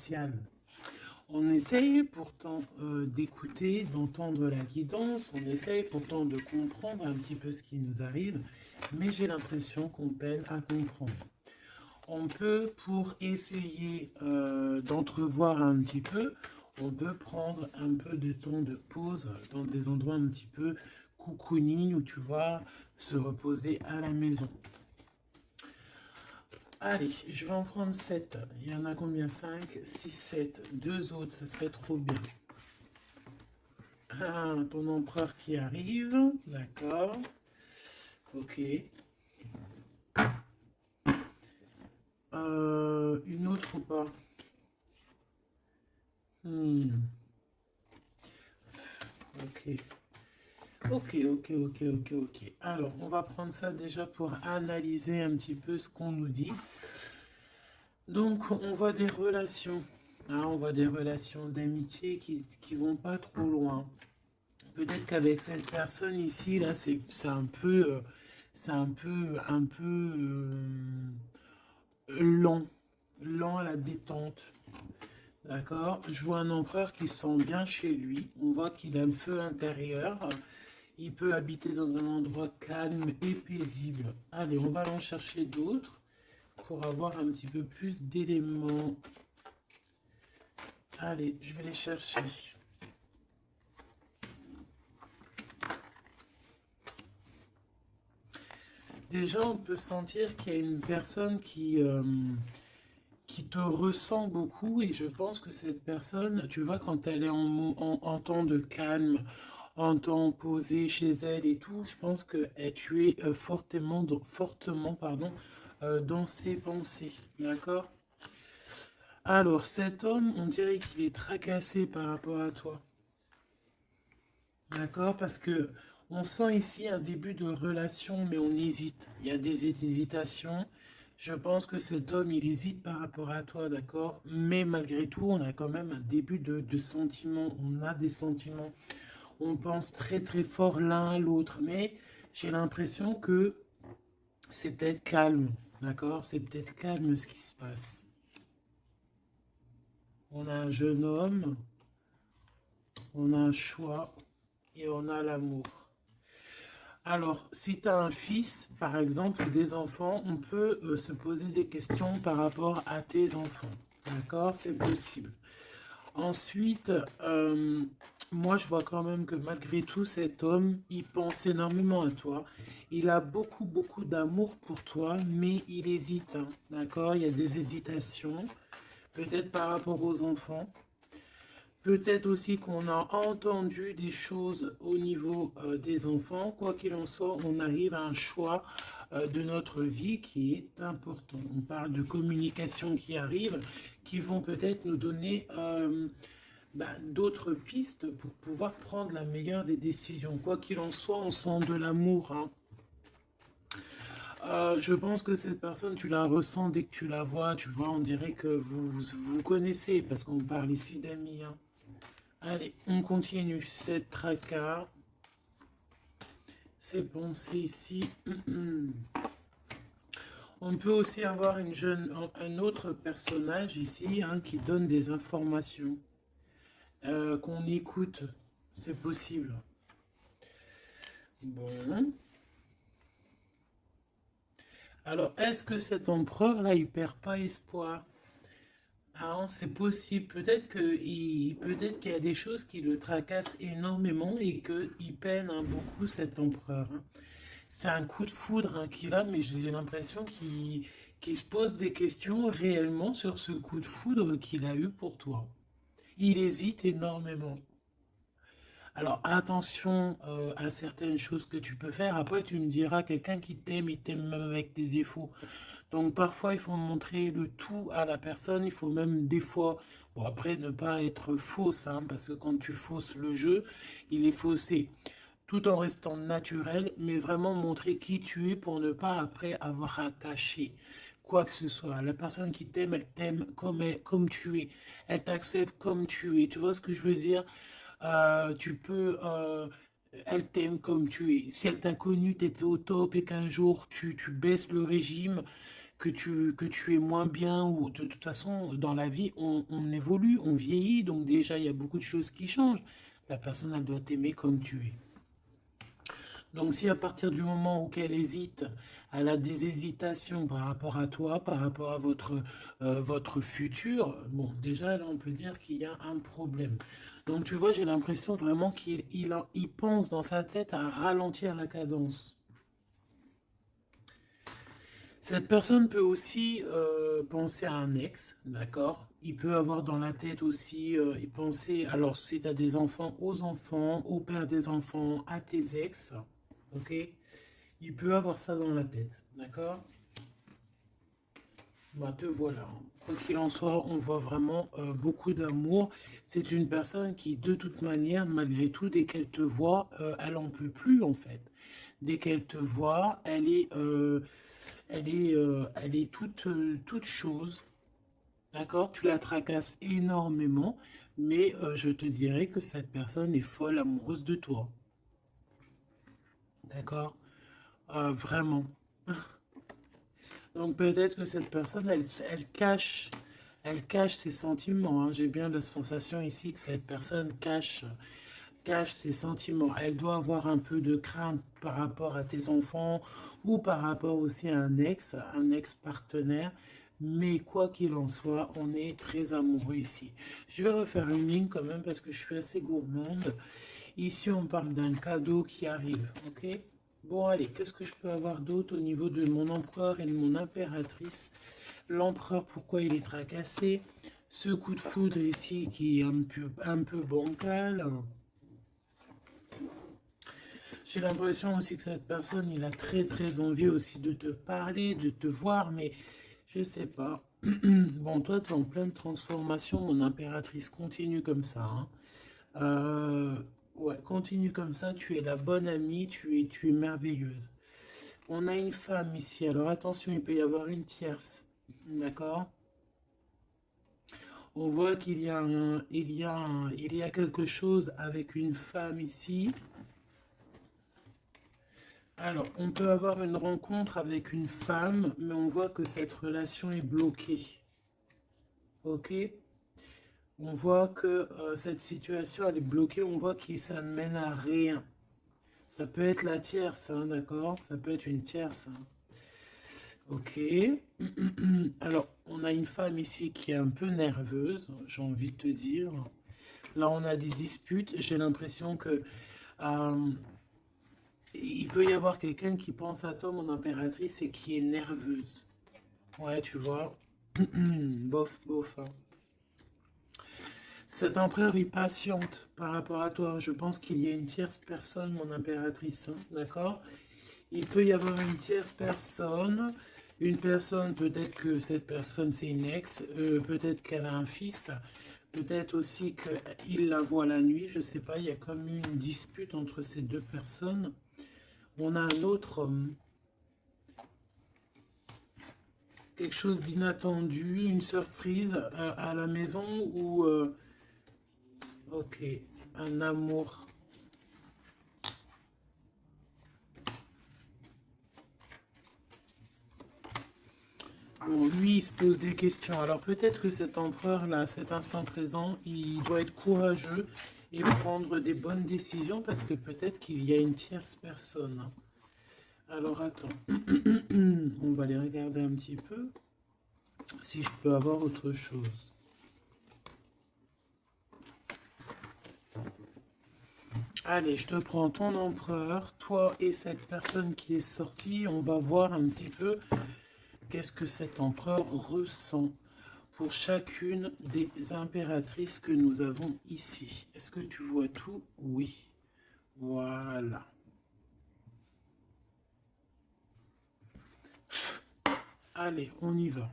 spécial. On essaye pourtant d'écouter, d'entendre la guidance, on essaye pourtant de comprendre un petit peu ce qui nous arrive, mais j'ai l'impression qu'on peine à comprendre. On peut, pour essayer d'entrevoir un petit peu, on peut prendre un peu de temps de pause dans des endroits un petit peu cocooning où tu vas se reposer à la maison. Allez, je vais en prendre 7. Il y en a combien? 5, 6, 7. Deux autres, ça serait trop bien. Ah, ton empereur qui arrive. D'accord. Ok. Une autre ou pas? Ok. Ok. Alors, on va prendre ça déjà pour analyser un petit peu ce qu'on nous dit. Donc, on voit des relations. Hein, on voit des relations d'amitié qui vont pas trop loin. Peut-être qu'avec cette personne ici, là, c'est un peu lent, lent à la détente. D'accord? Je vois un empereur qui se sent bien chez lui. On voit qu'il a le feu intérieur. Il peut habiter dans un endroit calme et paisible. Allez, on va en chercher d'autres pour avoir un petit peu plus d'éléments. Allez, je vais les chercher. Déjà, on peut sentir qu'il y a une personne qui te ressent beaucoup et je pense que cette personne, tu vois, quand elle est en temps de calme, en temps posé chez elle et tout, je pense que tu es fortement pardon, dans ses pensées, d'accord? Alors, cet homme, on dirait qu'il est tracassé par rapport à toi, d'accord? Parce que on sent ici un début de relation, mais on hésite. Il y a des hésitations. Je pense que cet homme, il hésite par rapport à toi, d'accord? Mais malgré tout, on a quand même un début de sentiments. On a des sentiments. On pense très très fort l'un à l'autre. Mais j'ai l'impression que c'est peut-être calme, d'accord? C'est peut-être calme ce qui se passe. On a un jeune homme, on a un choix et on a l'amour. Alors, si tu as un fils, par exemple, ou des enfants, on peut se poser des questions par rapport à tes enfants. D'accord? C'est possible. Ensuite, moi, je vois quand même que malgré tout, cet homme, il pense énormément à toi. Il a beaucoup d'amour pour toi, mais il hésite. Hein. D'accord? Il y a des hésitations, peut-être par rapport aux enfants. Peut-être aussi qu'on a entendu des choses au niveau des enfants. Quoi qu'il en soit, on arrive à un choix de notre vie qui est important. On parle de communication qui arrive, qui vont peut-être nous donner d'autres pistes pour pouvoir prendre la meilleure des décisions. Quoi qu'il en soit, on sent de l'amour. Hein. Je pense que cette personne, tu la ressens dès que tu la vois. Tu vois, on dirait que vous connaissez, parce qu'on parle ici d'amis. Hein. Allez, on continue. Cette tracas, ces pensées ici. On peut aussi avoir un autre personnage ici hein, qui donne des informations qu'on écoute. C'est possible. Bon. Alors, est-ce que cet empereur-là, il perd pas espoir? Ah, c'est possible. Peut-être qu'il y a des choses qui le tracassent énormément et qu'il peine hein, beaucoup cet empereur. Hein. C'est un coup de foudre hein, qu'il a, mais j'ai l'impression qu'il se pose des questions réellement sur ce coup de foudre qu'il a eu pour toi. Il hésite énormément. Alors attention à certaines choses que tu peux faire. Après, tu me diras, quelqu'un qui t'aime, il t'aime même avec des défauts. Donc parfois, il faut montrer le tout à la personne. Il faut même des fois, bon après, ne pas être fausse, hein, parce que quand tu fausses le jeu, il est faussé. Tout en restant naturel, mais vraiment montrer qui tu es pour ne pas après avoir à cacher quoi que ce soit. La personne qui t'aime, elle t'aime comme tu es. Elle t'accepte comme tu es. Tu vois ce que je veux dire? Tu peux... elle t'aime comme tu es. Si elle t'a connu, tu étais au top et qu'un jour tu baisses le régime, que tu es moins bien, ou de toute façon, dans la vie, on évolue, on vieillit, donc déjà, il y a beaucoup de choses qui changent. La personne, elle doit t'aimer comme tu es. Donc si à partir du moment où elle hésite, elle a des hésitations par rapport à toi, par rapport à votre futur, bon, déjà là on peut dire qu'il y a un problème. Donc tu vois, j'ai l'impression vraiment qu'il pense dans sa tête à ralentir la cadence. Cette personne peut aussi penser à un ex, d'accord? Il peut avoir dans la tête aussi, y penser, alors si tu as des enfants, aux enfants, au père des enfants, à tes ex, ok? Il peut avoir ça dans la tête, d'accord? Bah, te voilà. Quoi qu'il en soit, on voit vraiment beaucoup d'amour. C'est une personne qui, de toute manière, malgré tout, dès qu'elle te voit, elle en peut plus, en fait. Dès qu'elle te voit, elle est toute chose. D'accord? Tu la tracasses énormément, mais je te dirais que cette personne est folle amoureuse de toi. D'accord? Vraiment. Donc peut-être que cette personne, elle cache ses sentiments, hein. J'ai bien la sensation ici que cette personne cache ses sentiments. Elle doit avoir un peu de crainte par rapport à tes enfants, ou par rapport aussi à un ex-partenaire. Mais quoi qu'il en soit, on est très amoureux ici. Je vais refaire une ligne quand même parce que je suis assez gourmande. Ici, on parle d'un cadeau qui arrive, ok? Bon, allez, qu'est-ce que je peux avoir d'autre au niveau de mon empereur et de mon impératrice? L'empereur, pourquoi il est tracassé? Ce coup de foudre ici qui est un peu bancal. J'ai l'impression aussi que cette personne, il a très très envie aussi de te parler, de te voir, mais je sais pas. Bon, toi, tu es en pleine transformation, mon impératrice, continue comme ça, hein. Euh, ouais, continue comme ça, tu es la bonne amie, tu es merveilleuse. On a une femme ici, alors attention, il peut y avoir une tierce, d'accord? On voit qu'il y a il y a quelque chose avec une femme ici. Alors, on peut avoir une rencontre avec une femme, mais on voit que cette relation est bloquée. Ok? On voit que cette situation, elle est bloquée, on voit que ça ne mène à rien. Ça peut être la tierce, hein, d'accord? Ça peut être une tierce, hein. Ok. Alors, on a une femme ici qui est un peu nerveuse, j'ai envie de te dire. Là, on a des disputes. J'ai l'impression que euh, il peut y avoir quelqu'un qui pense à toi, mon impératrice, et qui est nerveuse. Ouais, tu vois. Bof, bof, hein. Cet empereur est patiente par rapport à toi. Je pense qu'il y a une tierce personne, mon impératrice, hein, d'accord? Il peut y avoir une tierce personne. Une personne, peut-être que cette personne c'est une ex, peut-être qu'elle a un fils, peut-être aussi qu'il la voit la nuit, je sais pas, il y a comme une dispute entre ces deux personnes. On a un autre homme, quelque chose d'inattendu, une surprise à la maison, ou ok, un amour. Bon, lui, il se pose des questions. Alors peut-être que cet empereur-là, à cet instant présent, il doit être courageux et prendre des bonnes décisions, parce que peut-être qu'il y a une tierce personne. Alors attends, on va les regarder un petit peu, si je peux avoir autre chose. Allez, je te prends ton empereur, toi et cette personne qui est sortie. On va voir un petit peu qu'est-ce que cet empereur ressent pour chacune des impératrices que nous avons ici. Est-ce que tu vois tout? Oui. Voilà. Allez, on y va.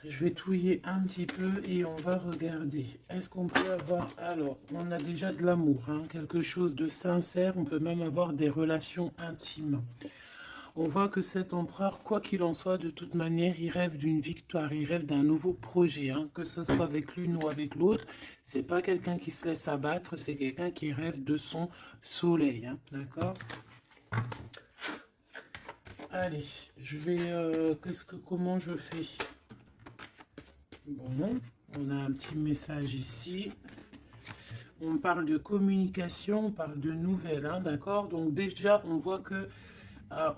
Je vais touiller un petit peu et on va regarder. Est-ce qu'on peut avoir... Alors, on a déjà de l'amour, hein, quelque chose de sincère. On peut même avoir des relations intimes. On voit que cet empereur, quoi qu'il en soit, de toute manière, il rêve d'une victoire, il rêve d'un nouveau projet, hein, que ce soit avec l'une ou avec l'autre. C'est pas quelqu'un qui se laisse abattre, c'est quelqu'un qui rêve de son soleil, hein, d'accord? Allez, je vais... comment je fais? Bon, on a un petit message ici. On parle de communication, on parle de nouvelles, hein, d'accord? Donc déjà, on voit que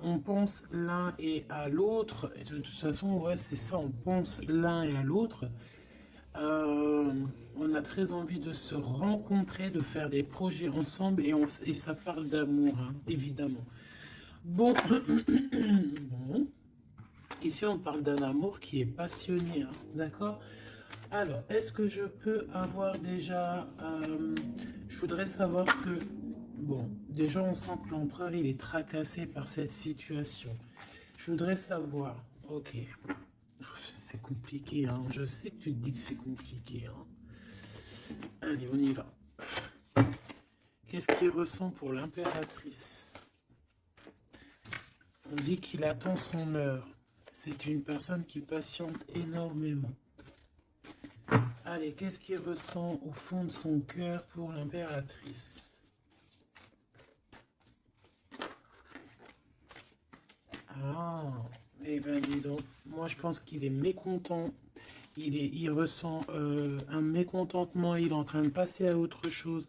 on pense l'un et à l'autre. De toute façon, ouais, c'est ça, on pense l'un et à l'autre. Euh, on a très envie de se rencontrer, de faire des projets ensemble et ça parle d'amour, hein, évidemment. Bon, bon, ici on parle d'un amour qui est passionné, hein, d'accord? Alors, est-ce que je peux avoir déjà... je voudrais savoir ce que... Bon, déjà on sent que l'empereur il est tracassé par cette situation. Je voudrais savoir... Ok, c'est compliqué, hein. Je sais que tu te dis que c'est compliqué, hein. Allez, on y va. Qu'est-ce qu'il ressent pour l'impératrice? On dit qu'il attend son heure. C'est une personne qui patiente énormément. Allez, qu'est-ce qu'il ressent au fond de son cœur pour l'impératrice? Ah, eh ben dis donc, moi je pense qu'il est mécontent. Il ressent un mécontentement, il est en train de passer à autre chose.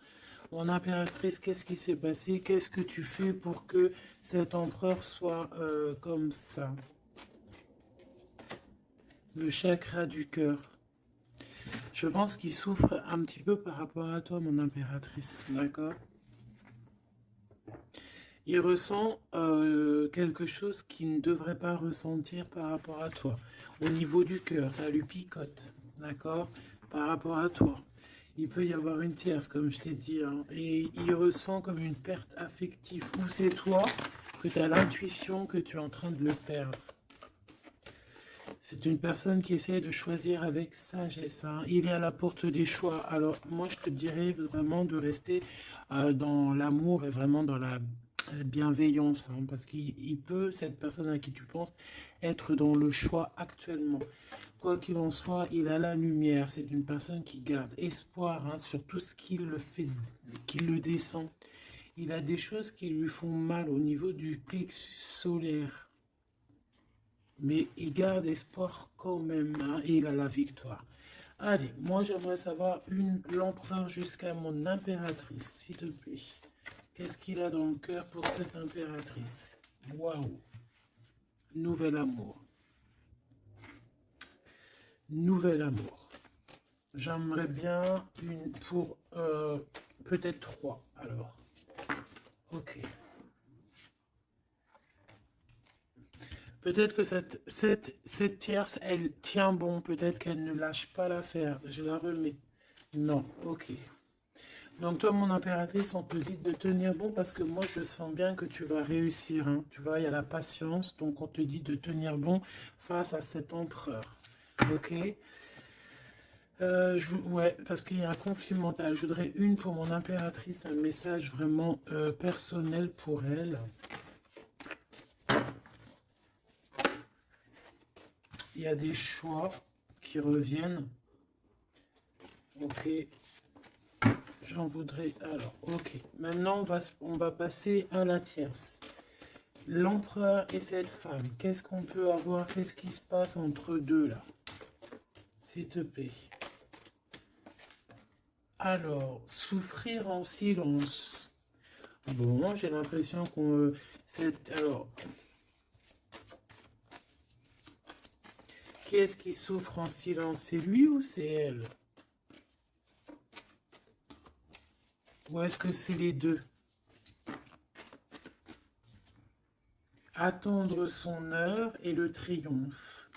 Mon impératrice, qu'est-ce qui s'est passé? Qu'est-ce que tu fais pour que cet empereur soit comme ça? Le chakra du cœur. Je pense qu'il souffre un petit peu par rapport à toi, mon impératrice, d'accord? Il ressent quelque chose qu'il ne devrait pas ressentir par rapport à toi. Au niveau du cœur, ça lui picote, d'accord? Par rapport à toi. Il peut y avoir une tierce, comme je t'ai dit, hein, et il ressent comme une perte affective. Ou c'est toi que tu as l'intuition que tu es en train de le perdre. C'est une personne qui essaie de choisir avec sagesse, hein. Il est à la porte des choix. Alors, moi, je te dirais vraiment de rester dans l'amour et vraiment dans la bienveillance, hein, parce qu'il peut, cette personne à qui tu penses, être dans le choix actuellement. Quoi qu'il en soit, il a la lumière. C'est une personne qui garde espoir, hein, sur tout ce qui le fait, qui le descend. Il a des choses qui lui font mal au niveau du plexus solaire. Mais il garde espoir quand même, hein, et il a la victoire. Allez, moi j'aimerais savoir l'empereur jusqu'à mon impératrice, s'il te plaît. Qu'est-ce qu'il a dans le cœur pour cette impératrice? Waouh! Nouvel amour. Nouvel amour. J'aimerais bien une pour peut-être 3 alors. Ok. Peut-être que cette tierce, elle tient bon. Peut-être qu'elle ne lâche pas l'affaire. Je la remets. Non, ok. Donc toi, mon impératrice, on te dit de tenir bon parce que moi, je sens bien que tu vas réussir, hein. Tu vois, il y a la patience. Donc on te dit de tenir bon face à cet empereur. Ok. Ouais, parce qu'il y a un conflit mental. Je voudrais une pour mon impératrice, un message vraiment personnel pour elle. Il y a des choix qui reviennent. Ok. J'en voudrais... Alors, ok. Maintenant, on va passer à la tierce. L'empereur et cette femme. Qu'est-ce qu'on peut avoir? Qu'est-ce qui se passe entre deux, là? S'il te plaît. Alors, souffrir en silence. Bon, j'ai l'impression qu'on... Alors... Qui est-ce qui souffre en silence? C'est lui ou c'est elle? Ou est-ce que c'est les deux? Attendre son heure et le triomphe.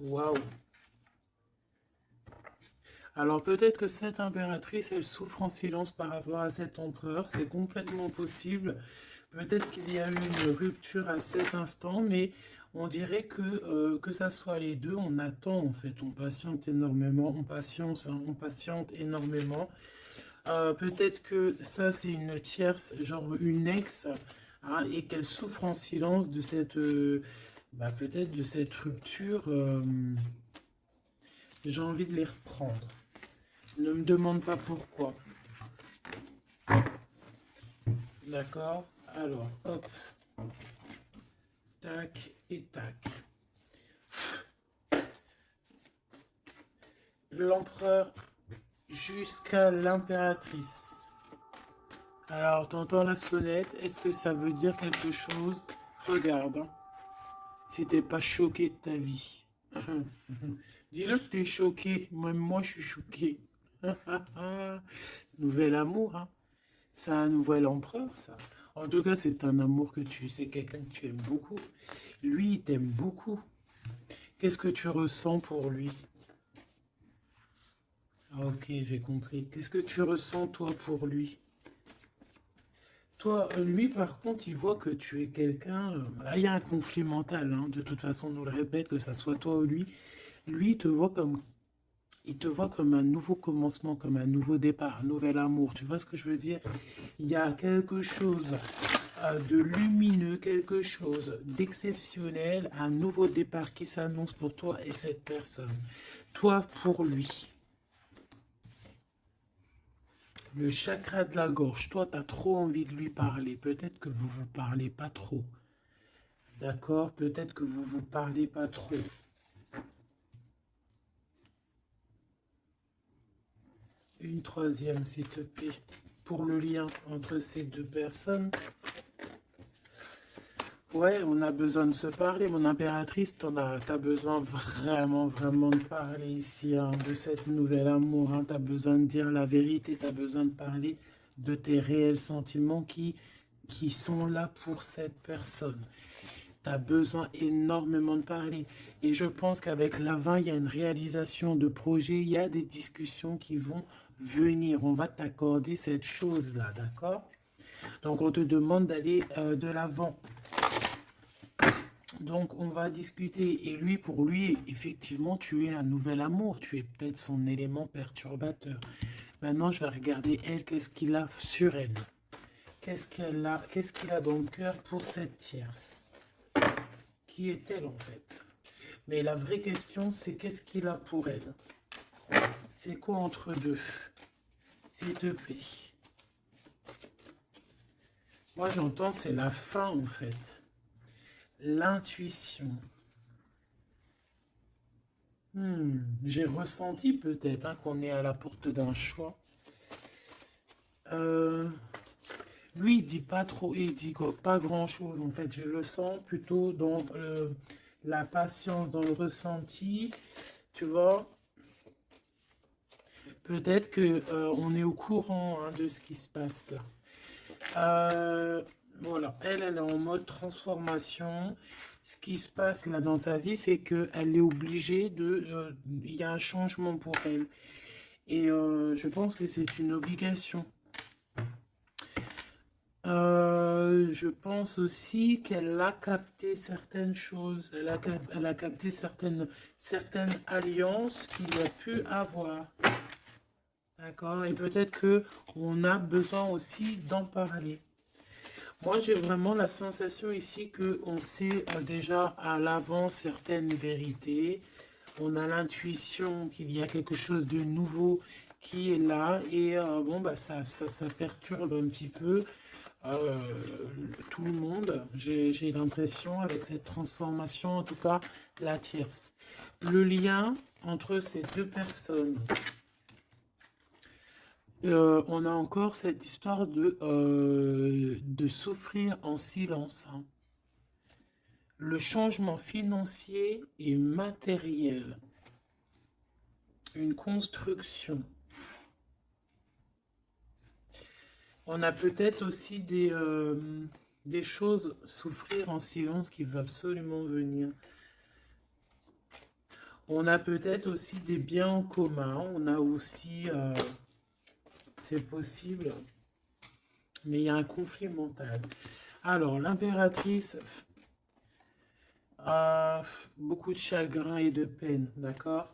Waouh! Alors peut-être que cette impératrice, elle souffre en silence par rapport à cet empereur. C'est complètement possible. Peut-être qu'il y a eu une rupture à cet instant, mais on dirait que ça soit les deux, on attend en fait. On patiente énormément, on patiente, hein, on patiente énormément. Peut-être que ça, c'est une tierce, genre une ex, hein, et qu'elle souffre en silence de cette... peut-être de cette rupture. J'ai envie de les reprendre. Ne me demande pas pourquoi. D'accord? Alors, hop. tac et tac. L'empereur jusqu'à l'impératrice. Alors, t'entends la sonnette, est-ce que ça veut dire quelque chose? Regarde, hein, si t'es pas choqué de ta vie. Dis-le que t'es choqué, même moi je suis choqué. Nouvel amour, hein. C'est un nouvel empereur, ça. En tout cas, c'est un amour que tu c'est quelqu'un que tu aimes beaucoup. Lui, il t'aime beaucoup. Qu'est-ce que tu ressens pour lui? Ah, ok, j'ai compris. Qu'est-ce que tu ressens, toi, pour lui? Toi, lui, par contre, il voit que tu es quelqu'un. Là, il y a un conflit mental, hein. De toute façon, on nous le répète, que ça soit toi ou lui. Lui, il te voit comme un nouveau commencement, comme un nouveau départ, un nouvel amour. Tu vois ce que je veux dire? Il y a quelque chose de lumineux, quelque chose d'exceptionnel, un nouveau départ qui s'annonce pour toi et cette personne. Toi, pour lui. Le chakra de la gorge, toi, tu as trop envie de lui parler. Peut-être que vous vous parlez pas trop. D'accord? Peut-être que vous vous parlez pas trop. Une troisième, s'il te plaît. Pour le lien entre ces deux personnes. Ouais, on a besoin de se parler. Mon impératrice, t'as besoin vraiment, vraiment de parler ici, hein, de cette nouvelle amour. Hein. T'as besoin de dire la vérité. T'as besoin de parler de tes réels sentiments qui sont là pour cette personne. Tu as besoin énormément de parler. Et je pense qu'avec l'avant, il y a une réalisation de projet, il y a des discussions qui vont venir. On va t'accorder cette chose-là, d'accord? Donc, on te demande d'aller de l'avant. Donc, on va discuter. Et lui, pour lui, effectivement, tu es un nouvel amour. Tu es peut-être son élément perturbateur. Maintenant, je vais regarder elle, qu'est-ce qu'il a sur elle. Qu'est-ce qu'il a dans le cœur pour cette tierce? Qui est-elle en fait? Mais la vraie question, c'est qu'est-ce qu'il a pour elle? C'est quoi entre deux? S'il te plaît. Moi, j'entends, c'est la fin en fait. L'intuition. J'ai ressenti peut-être hein, qu'on est à la porte d'un choix. Euh, Lui, il dit pas trop, il dit pas grand-chose en fait. Je le sens plutôt dans la patience, dans le ressenti. Tu vois, peut-être que on est au courant hein, de ce qui se passe là. Voilà, elle est en mode transformation. Ce qui se passe là dans sa vie, c'est qu'elle est obligée de... Il y a un changement pour elle. Et je pense que c'est une obligation. Je pense aussi qu'elle a capté certaines choses. Elle a capté certaines alliances qu'il a pu avoir. D'accord? Et peut-être que on a besoin aussi d'en parler. Moi, j'ai vraiment la sensation ici qu'on sait déjà à l'avance certaines vérités. On a l'intuition qu'il y a quelque chose de nouveau qui est là. Et bon, bah, ça perturbe un petit peu euh, tout le monde. J'ai l'impression, avec cette transformation, en tout cas, la tierce. Le lien entre ces deux personnes. On a encore cette histoire de souffrir en silence. Hein. Le changement financier et matériel. Une construction. On a peut-être aussi des choses souffrir en silence qui veulent absolument venir. On a peut-être aussi des biens en commun. On a aussi... c'est possible. Mais il y a un conflit mental. Alors, l'impératrice a beaucoup de chagrin et de peine, d'accord?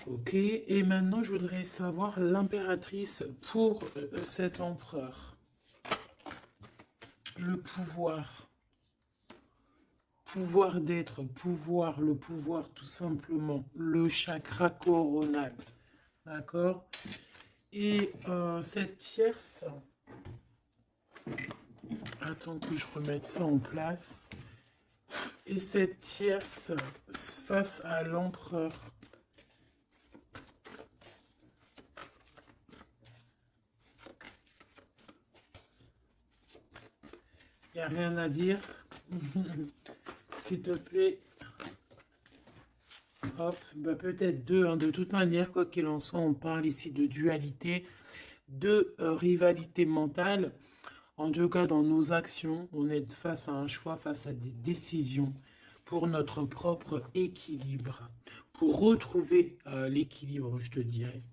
Ok, et maintenant je voudrais savoir l'impératrice pour cet empereur. Le pouvoir. Pouvoir d'être, pouvoir, le pouvoir tout simplement. Le chakra coronal. D'accord? Et cette tierce, attends que je remette ça en place. Et cette tierce face à l'empereur. Il n'y a rien à dire. S'il te plaît. Hop, bah peut-être deux, hein. De toute manière, quoi qu'il en soit, on parle ici de dualité, de rivalité mentale. En tout cas, dans nos actions, on est face à un choix, face à des décisions pour notre propre équilibre, pour retrouver l'équilibre, je te dirais.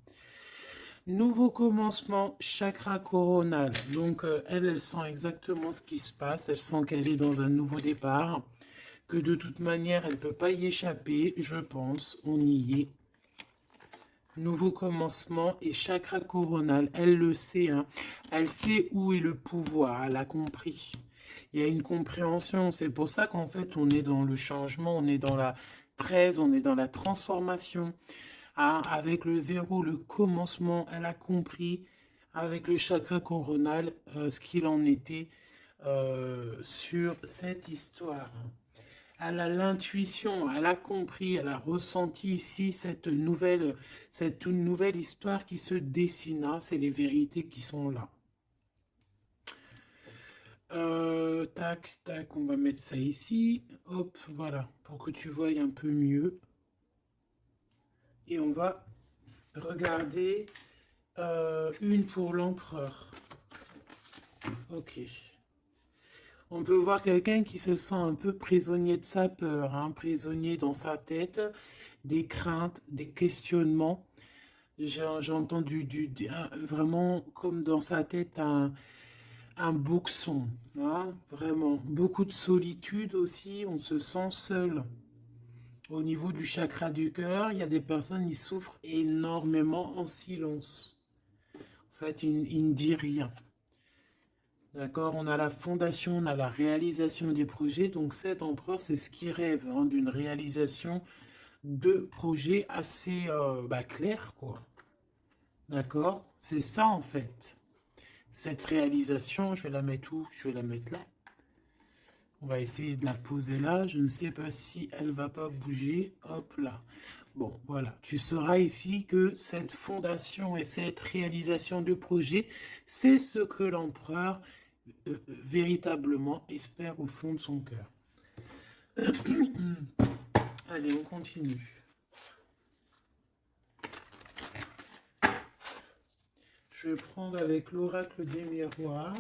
Nouveau commencement, chakra coronal. Donc, elle sent exactement ce qui se passe. Elle sent qu'elle est dans un nouveau départ, que de toute manière, elle ne peut pas y échapper, je pense. On y est. Nouveau commencement et chakra coronal. Elle le sait, hein. Elle sait où est le pouvoir. Elle a compris. Il y a une compréhension. C'est pour ça qu'en fait, on est dans le changement, on est dans la 13, on est dans la transformation. Ah, avec le zéro, le commencement, elle a compris avec le chakra coronal ce qu'il en était sur cette histoire. Elle a l'intuition, elle a compris, elle a ressenti ici cette nouvelle histoire qui se dessina. C'est les vérités qui sont là. Tac, tac, on va mettre ça ici. Hop, voilà, pour que tu voyes un peu mieux. Et on va regarder une pour l'empereur. Ok. On peut voir quelqu'un qui se sent un peu prisonnier de sa peur, hein, prisonnier dans sa tête, des craintes, des questionnements. J'ai entendu vraiment comme dans sa tête un boxon, hein, vraiment. Beaucoup de solitude aussi, on se sent seul. Au niveau du chakra du cœur, il y a des personnes qui souffrent énormément en silence. En fait, ils ne disent rien. D'accord, on a la fondation, on a la réalisation des projets. Donc cet empereur, c'est ce qui rêve hein, d'une réalisation de projets assez clairs, quoi. D'accord, c'est ça en fait. Cette réalisation, je vais la mettre où? Je vais la mettre là. On va essayer de la poser là. Je ne sais pas si elle va pas bouger. Hop là. Bon, voilà. Tu sauras ici que cette fondation et cette réalisation de projet, c'est ce que l'empereur véritablement espère au fond de son cœur. Allez, on continue. Je vais prendre avec l'oracle des miroirs.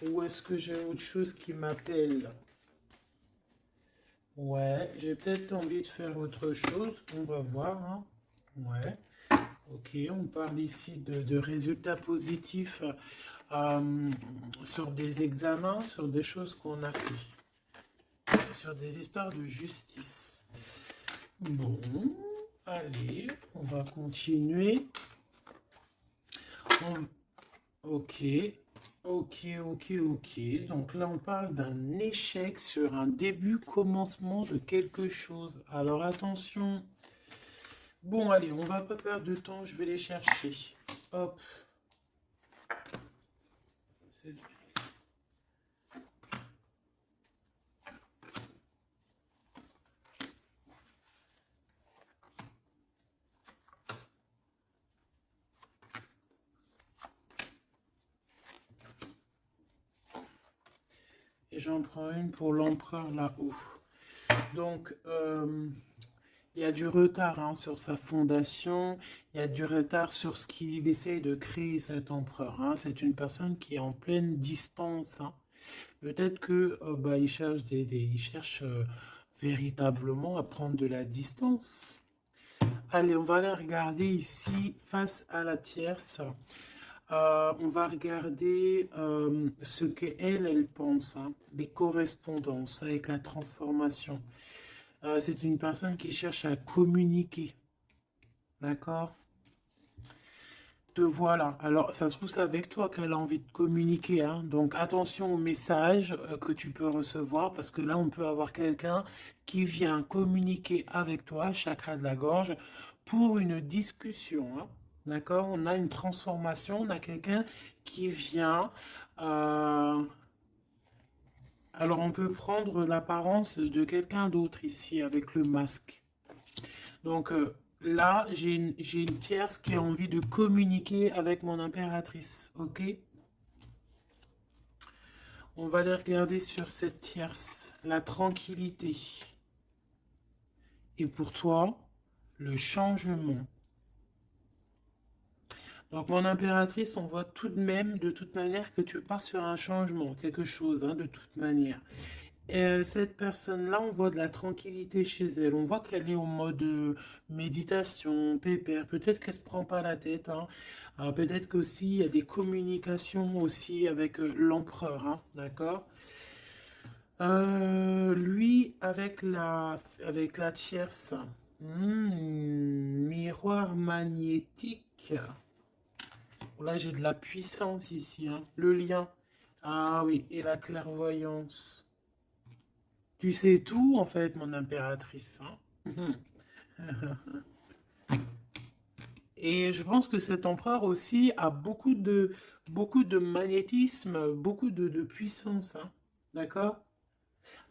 Ou est-ce que j'ai autre chose qui m'appelle? Ouais, j'ai peut-être envie de faire autre chose. On va voir. Hein. Ouais. Ok, on parle ici de résultats positifs sur des examens, sur des choses qu'on a fait, sur des histoires de justice. Bon, allez, on va continuer. Ok, ok. Donc là, on parle d'un échec sur un début, commencement de quelque chose. Alors attention. Bon, allez, on va pas perdre de temps, je vais les chercher. Hop. Et j'en prends une pour l'empereur là-haut. Donc, il y a du retard hein, sur sa fondation, il y a du retard sur ce qu'il essaye de créer cet empereur. Hein. C'est une personne qui est en pleine distance. Hein. Peut-être que il cherche, il cherche véritablement à prendre de la distance. Allez, on va la regarder ici face à la tierce. On va regarder ce qu'elle pense, hein, les correspondances avec la transformation. C'est une personne qui cherche à communiquer. D'accord? Te voilà. Alors, ça se trouve, c'est avec toi qu'elle a envie de communiquer. Hein. Donc, attention aux messages que tu peux recevoir parce que là, on peut avoir quelqu'un qui vient communiquer avec toi, chakra de la gorge, pour une discussion. Hein. D'accord? On a une transformation, on a quelqu'un qui vient Alors on peut prendre l'apparence de quelqu'un d'autre ici avec le masque. Donc là, j'ai une tierce qui a envie de communiquer avec mon impératrice. Ok? On va aller regarder sur cette tierce. La tranquillité. Et pour toi, le changement. Donc, mon impératrice, on voit tout de même, de toute manière, que tu pars sur un changement, quelque chose, hein, de toute manière. Et cette personne-là, on voit de la tranquillité chez elle. On voit qu'elle est en mode méditation, pépère. Peut-être qu'elle se prend pas la tête, hein. Peut-être qu'aussi, il y a des communications aussi avec l'empereur, hein, d'accord? Lui, avec la tierce, miroir magnétique. Là, j'ai de la puissance ici, hein. Le lien. Ah oui, et la clairvoyance. Tu sais tout, en fait, mon impératrice, hein. Et je pense que cet empereur aussi a beaucoup de magnétisme, beaucoup de puissance, hein. D'accord?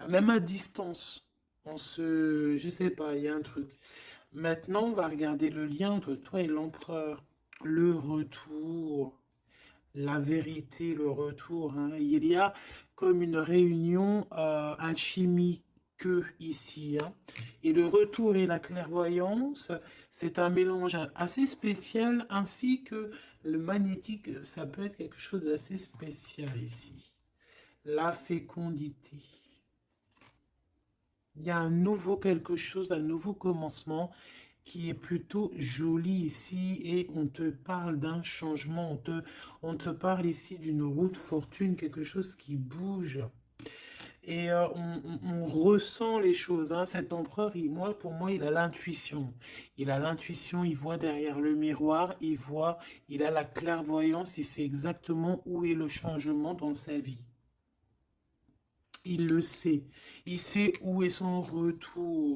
Même à distance. Je sais pas, il y a un truc. Maintenant, on va regarder le lien entre toi et l'empereur. Le retour. La vérité, le retour, hein. Il y a comme une réunion alchimique ici, hein. Et le retour et la clairvoyance, c'est un mélange assez spécial, ainsi que le magnétique, ça peut être quelque chose d'assez spécial ici. La fécondité. Il y a un nouveau quelque chose, un nouveau commencement qui est plutôt joli ici et on te parle d'un changement, on te parle ici d'une roue de fortune, quelque chose qui bouge. Et on ressent les choses, hein. Cet empereur, pour moi, il a l'intuition. Il a l'intuition, il voit derrière le miroir, il a la clairvoyance, il sait exactement où est le changement dans sa vie. Il le sait. Il sait où est son retour.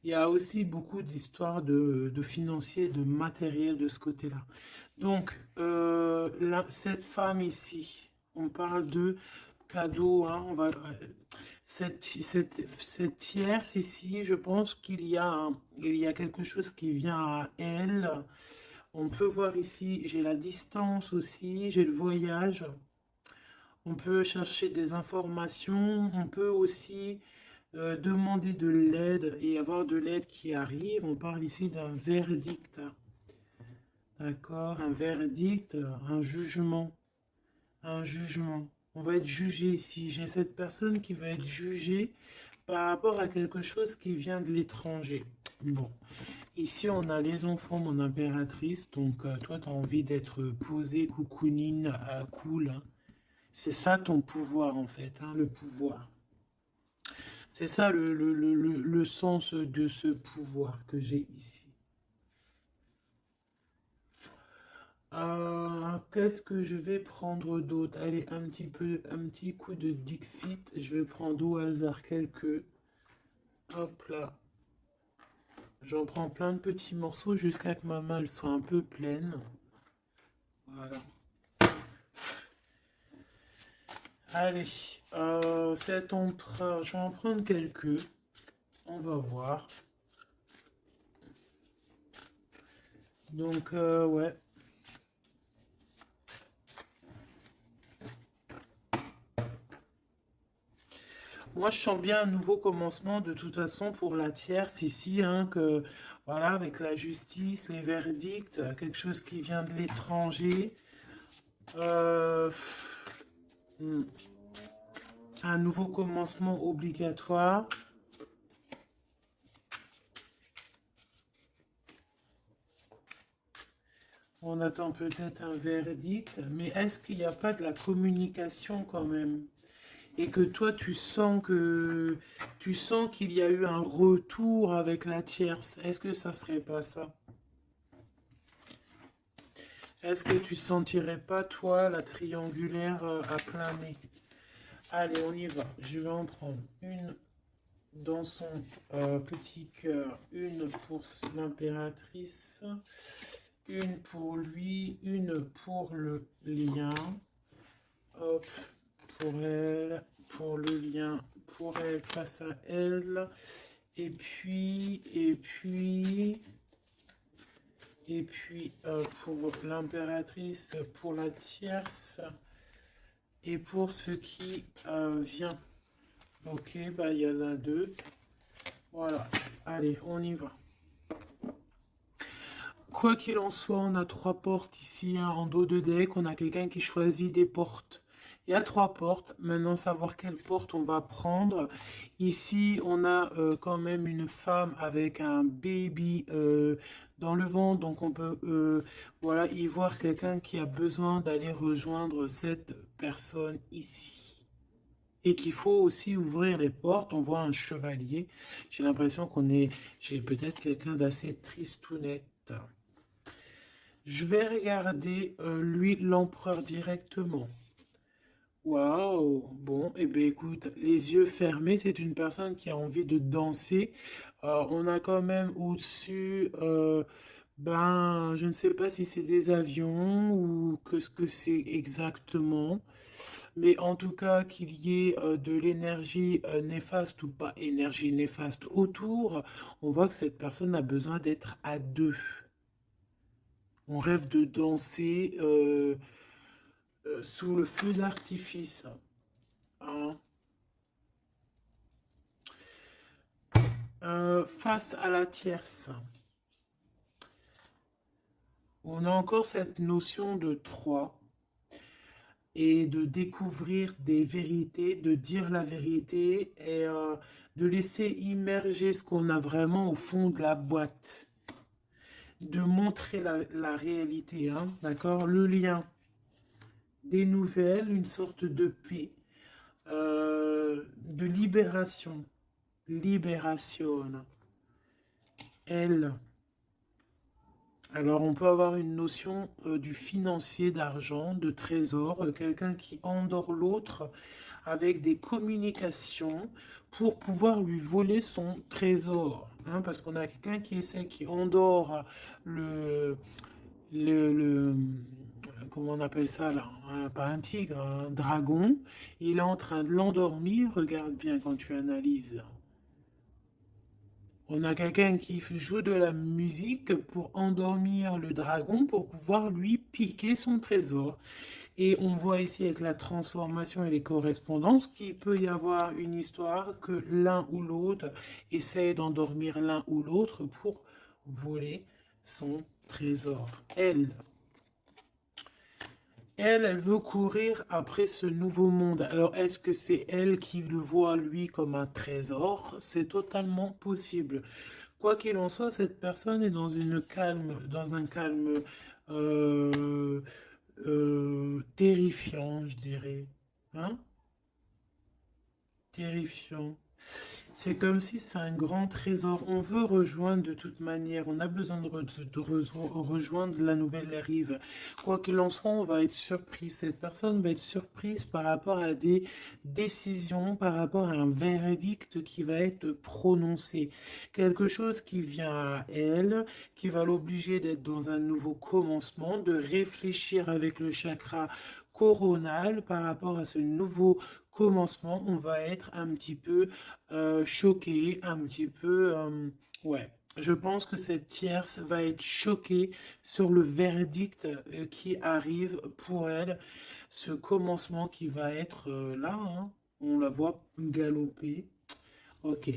Il y a aussi beaucoup d'histoires de financiers, de matériel de ce côté-là. Donc, cette femme ici, on parle de cadeau, hein, cette tierce ici, je pense il y a quelque chose qui vient à elle. On peut voir ici, j'ai la distance aussi, j'ai le voyage. On peut chercher des informations, on peut aussi demander de l'aide et avoir de l'aide qui arrive. On parle ici d'un verdict, d'accord? Un verdict, un jugement, un jugement. On va être jugé ici. J'ai cette personne qui va être jugée par rapport à quelque chose qui vient de l'étranger. Bon, ici on a les enfants, mon impératrice. Donc toi, tu as envie d'être posée, coucounine, cool, hein. C'est ça ton pouvoir en fait, hein, le pouvoir. C'est ça le sens de ce pouvoir que j'ai ici. Qu'est-ce que je vais prendre d'autre? Allez, un petit coup de Dixit. Je vais prendre au hasard quelques. Hop là. J'en prends plein de petits morceaux jusqu'à que ma main elle soit un peu pleine. Voilà. Allez, cet emprunt, je vais en prendre quelques. On va voir. Donc, ouais. Moi, je sens bien un nouveau commencement de toute façon pour la tierce ici, hein, que voilà, avec la justice, les verdicts, quelque chose qui vient de l'étranger. Euh, hmm, un nouveau commencement obligatoire. On attend peut-être un verdict, mais est-ce qu'il n'y a pas de la communication quand même? Et que toi tu sens qu'il y a eu un retour avec la tierce. Est-ce que ça serait pas ça? Est-ce que tu sentirais pas toi la triangulaire à plein nez? Allez, on y va. Je vais en prendre une dans son petit cœur, une pour l'impératrice Une pour lui, une pour le lien. Hop, pour elle, pour le lien, pour elle face à elle. Et puis, pour l'impératrice, pour la tierce et pour ce qui vient. Ok, bah il y en a deux. Voilà, allez, on y va. Quoi qu'il en soit, on a trois portes ici, hein, en dos de deck. On a quelqu'un qui choisit des portes. Il y a trois portes. Maintenant, savoir quelle porte on va prendre. Ici, on a quand même une femme avec un baby dans le ventre. Donc, on peut voilà, y voir quelqu'un qui a besoin d'aller rejoindre cette personne ici. Et qu'il faut aussi ouvrir les portes. On voit un chevalier. J'ai l'impression j'ai peut-être quelqu'un d'assez tristounette. Je vais regarder lui, l'empereur directement. Waouh! Bon, eh bien écoute, les yeux fermés, c'est une personne qui a envie de danser. On a quand même au-dessus, ben, je ne sais pas si c'est des avions ou que ce que c'est exactement. Mais en tout cas, qu'il y ait de l'énergie néfaste ou pas énergie néfaste autour, on voit que cette personne a besoin d'être à deux. On rêve de danser sous le feu d'artifice, hein. Face à la tierce, on a encore cette notion de trois et de découvrir des vérités, de dire la vérité et de laisser immerger ce qu'on a vraiment au fond de la boîte, de montrer la réalité, hein, d'accord? Le lien, des nouvelles, une sorte de paix, de libération. Libération. Elle. Alors, on peut avoir une notion du financier, d'argent, de trésor, quelqu'un qui endort l'autre avec des communications pour pouvoir lui voler son trésor, hein, parce qu'on a quelqu'un qui essaie, qui endort le, comment on appelle ça là, pas un tigre, un dragon. Il est en train de l'endormir. Regarde bien quand tu analyses. On a quelqu'un qui joue de la musique pour endormir le dragon pour pouvoir lui piquer son trésor. Et on voit ici avec la transformation et les correspondances qu'il peut y avoir une histoire que l'un ou l'autre essaye d'endormir l'un ou l'autre pour voler son trésor. Elle veut courir après ce nouveau monde. Alors, est-ce que c'est elle qui le voit, lui, comme un trésor? C'est totalement possible. Quoi qu'il en soit, cette personne est dans un calme euh, terrifiant, je dirais. Hein? Terrifiant. C'est comme si c'est un grand trésor. On veut rejoindre de toute manière. On a besoin rejoindre la nouvelle rive. Quoi qu'il en soit, on va être surpris. Cette personne va être surprise par rapport à des décisions, par rapport à un verdict qui va être prononcé. Quelque chose qui vient à elle, qui va l'obliger d'être dans un nouveau commencement, de réfléchir avec le chakra coronal par rapport à ce nouveau commencement. On va être un petit peu choquée, un petit peu... ouais, je pense que cette tierce va être choquée sur le verdict qui arrive pour elle, ce commencement qui va être là, hein. On la voit galoper. Ok.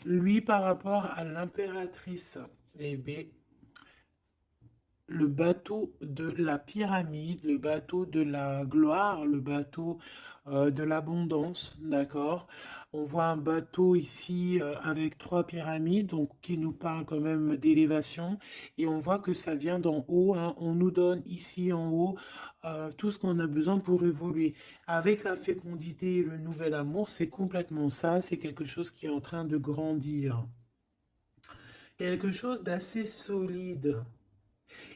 Lui, par rapport à l'impératrice, eh bien, le bateau de la pyramide, le bateau de la gloire, le bateau de l'abondance, d'accord? On voit un bateau ici avec trois pyramides, donc qui nous parle quand même d'élévation, et on voit que ça vient d'en haut, hein. On nous donne ici en haut tout ce qu'on a besoin pour évoluer. Avec la fécondité et le nouvel amour, c'est complètement ça, c'est quelque chose qui est en train de grandir. Quelque chose d'assez solide.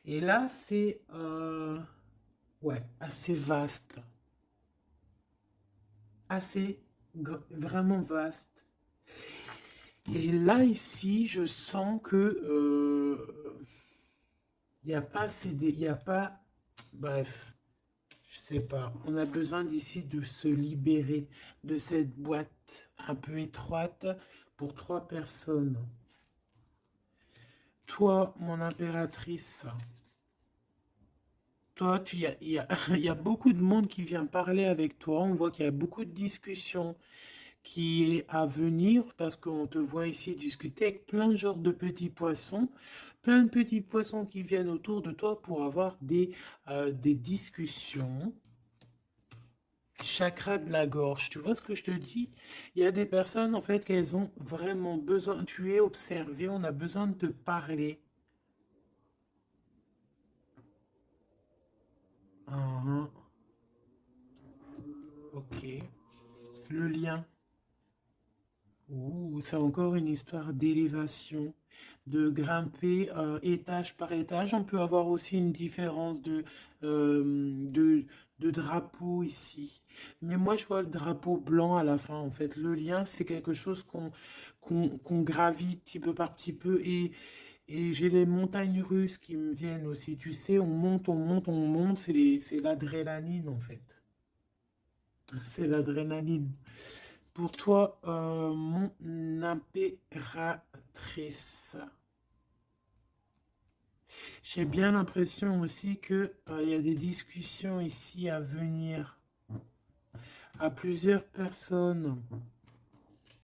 Et là, c'est ouais, assez vaste, vraiment vaste. Et là, ici, je sens que Il n'y a pas il y a pas, bref, je sais pas. On a besoin d'ici de se libérer de cette boîte un peu étroite pour 3 personnes. Toi, mon impératrice, toi, il y a beaucoup de monde qui vient parler avec toi. On voit qu'il y a beaucoup de discussions qui est à venir parce qu'on te voit ici discuter avec plein de genres de petits poissons, plein de petits poissons qui viennent autour de toi pour avoir des discussions. Chakra de la gorge, tu vois ce que je te dis? Il y a des personnes en fait qu'elles ont vraiment besoin, tu es observé, on a besoin de te parler. Ah, ok. Le lien. Ouh, c'est encore une histoire d'élévation, de grimper étage par étage. On peut avoir aussi une différence de drapeau ici. Mais moi, je vois le drapeau blanc à la fin, en fait. Le lien, c'est quelque chose qu'on gravit petit peu par petit peu. Et j'ai les montagnes russes qui me viennent aussi. Tu sais, on monte, on monte, on monte. C'est l'adrénaline, en fait. C'est l'adrénaline. Pour toi, mon impératrice, j'ai bien l'impression aussi que il y a des discussions ici à venir à plusieurs personnes.